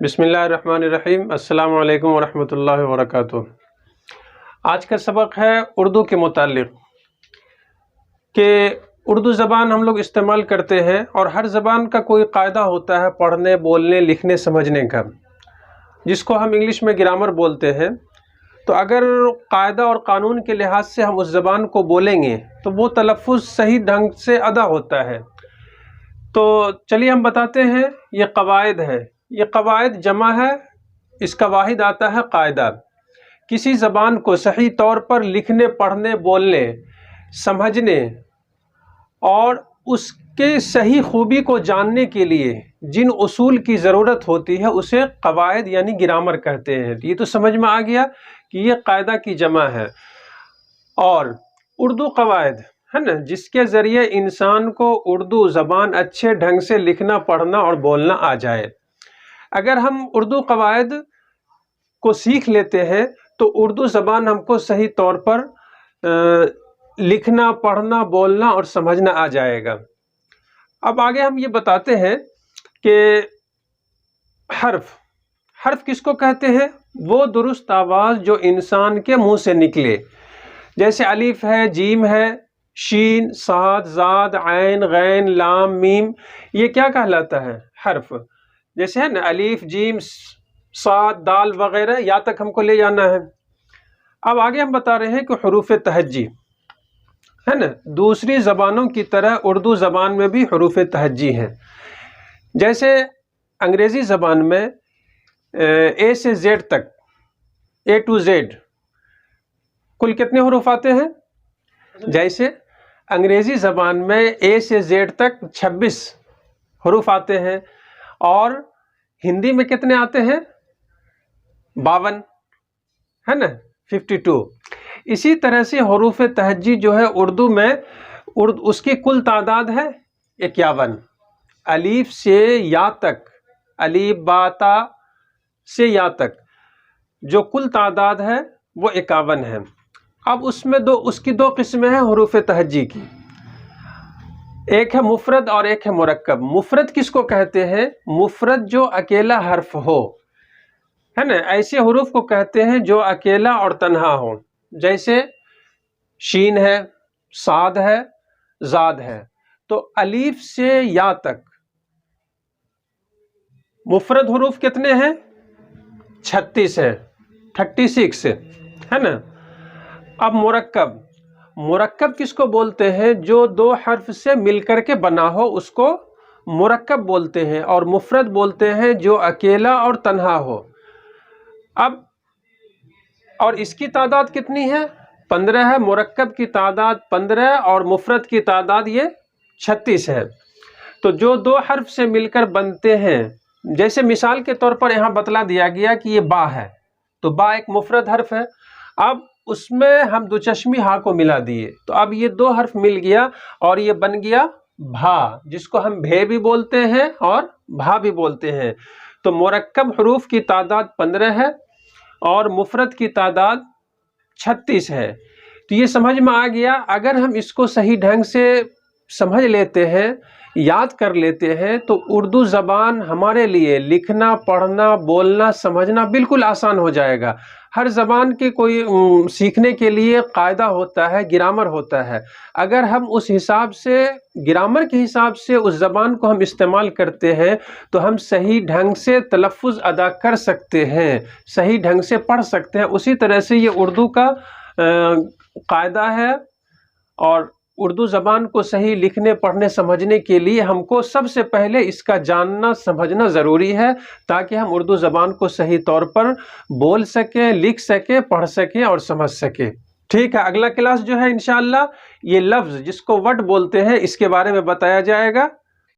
بسم اللہ الرحمن الرحیم۔ السلام علیکم ورحمۃ اللہ وبرکاتہ۔ آج کا سبق ہے اردو کے متعلق کہ اردو زبان ہم لوگ استعمال کرتے ہیں اور ہر زبان کا کوئی قاعدہ ہوتا ہے پڑھنے، بولنے، لکھنے، سمجھنے کا، جس کو ہم انگلش میں گرامر بولتے ہیں۔ تو اگر قاعدہ اور قانون کے لحاظ سے ہم اس زبان کو بولیں گے تو وہ تلفظ صحیح ڈھنگ سے ادا ہوتا ہے۔ تو چلیے ہم بتاتے ہیں، یہ قواعد ہے۔ یہ قواعد جمع ہے، اس کا واحد آتا ہے قاعدہ۔ کسی زبان کو صحیح طور پر لکھنے، پڑھنے، بولنے، سمجھنے اور اس کے صحیح خوبی کو جاننے کے لیے جن اصول کی ضرورت ہوتی ہے اسے قواعد یعنی گرامر کہتے ہیں۔ یہ تو سمجھ میں آ گیا کہ یہ قاعدہ کی جمع ہے۔ اور اردو قواعد ہے نا، جس کے ذریعے انسان کو اردو زبان اچھے ڈھنگ سے لکھنا، پڑھنا اور بولنا آ جائے۔ اگر ہم اردو قواعد کو سیکھ لیتے ہیں تو اردو زبان ہم کو صحیح طور پر لکھنا، پڑھنا، بولنا اور سمجھنا آ جائے گا۔ اب آگے ہم یہ بتاتے ہیں کہ حرف کس کو کہتے ہیں؟ وہ درست آواز جو انسان کے منہ سے نکلے، جیسے الف ہے، جیم ہے، شین، صاد، زاد، عین، غین، لام، میم، یہ کیا کہلاتا ہے؟ حرف۔ جیسے ہے نا الف، جیم، صاد، دال وغیرہ، یہاں تک ہم کو لے جانا ہے۔ اب آگے ہم بتا رہے ہیں کہ حروف تہجی ہے نا، دوسری زبانوں کی طرح اردو زبان میں بھی حروف تہجی ہیں۔ جیسے انگریزی زبان میں اے سے زیڈ تک، اے ٹو زیڈ، کل کتنے حروف آتے ہیں؟ جیسے انگریزی زبان میں اے سے زیڈ تک 26 حروف آتے ہیں، اور ہندی میں کتنے آتے ہیں؟ 52 ہے نا، 52۔ اسی طرح سے حروف تہجی جو ہے اردو میں اس کی کل تعداد ہے 51۔ الف سے یا تک، الف، با، تا سے یا تک جو کل تعداد ہے وہ 51 ہے۔ اب اس کی دو قسمیں ہیں حروف تہجی کی، ایک ہے مفرد اور ایک ہے مرکب۔ مفرد کس کو کہتے ہیں؟ مفرد جو اکیلا حرف ہو، ہے نا، ایسے حروف کو کہتے ہیں جو اکیلا اور تنہا ہو، جیسے شین ہے، صاد ہے، زاد ہے۔ تو الف سے یا تک مفرد حروف کتنے ہیں؟ 36 ہے، 36 ہے نا۔ اب مرکب کس کو بولتے ہیں؟ جو دو حرف سے مل کر کے بنا ہو اس کو مرکب بولتے ہیں، اور مفرد بولتے ہیں جو اکیلا اور تنہا ہو۔ اور اس کی تعداد کتنی ہے؟ 15 ہے۔ مرکب کی تعداد 15 اور مفرد کی تعداد یہ 36 ہے۔ تو جو دو حرف سے مل کر بنتے ہیں، جیسے مثال کے طور پر یہاں بتلا دیا گیا کہ یہ با ہے، تو با ایک مفرد حرف ہے۔ اب اس میں ہم دو چشمی ہا کو ملا دیے تو اب یہ دو حرف مل گیا اور یہ بن گیا بھا، جس کو ہم بھے بھی بولتے ہیں اور بھا بھی بولتے ہیں۔ تو مرکب حروف کی تعداد 15 ہے اور مفرد کی تعداد 36 ہے۔ تو یہ سمجھ میں آ گیا۔ اگر ہم اس کو صحیح ڈھنگ سے سمجھ لیتے ہیں، یاد کر لیتے ہیں، تو اردو زبان ہمارے لیے لکھنا، پڑھنا، بولنا، سمجھنا بالکل آسان ہو جائے گا۔ ہر زبان کے کوئی سیکھنے کے لیے قاعدہ ہوتا ہے، گرامر ہوتا ہے۔ اگر ہم اس حساب سے، گرامر کے حساب سے اس زبان کو ہم استعمال کرتے ہیں تو ہم صحیح ڈھنگ سے تلفظ ادا کر سکتے ہیں، صحیح ڈھنگ سے پڑھ سکتے ہیں۔ اسی طرح سے یہ اردو کا قاعدہ ہے، اور اردو زبان کو صحیح لکھنے، پڑھنے، سمجھنے کے لیے ہم کو سب سے پہلے اس کا جاننا، سمجھنا ضروری ہے، تاکہ ہم اردو زبان کو صحیح طور پر بول سکیں، لکھ سکیں، پڑھ سکیں اور سمجھ سکیں۔ ٹھیک ہے، اگلا کلاس جو ہے انشاءاللہ یہ لفظ جس کو ورڈ بولتے ہیں اس کے بارے میں بتایا جائے گا۔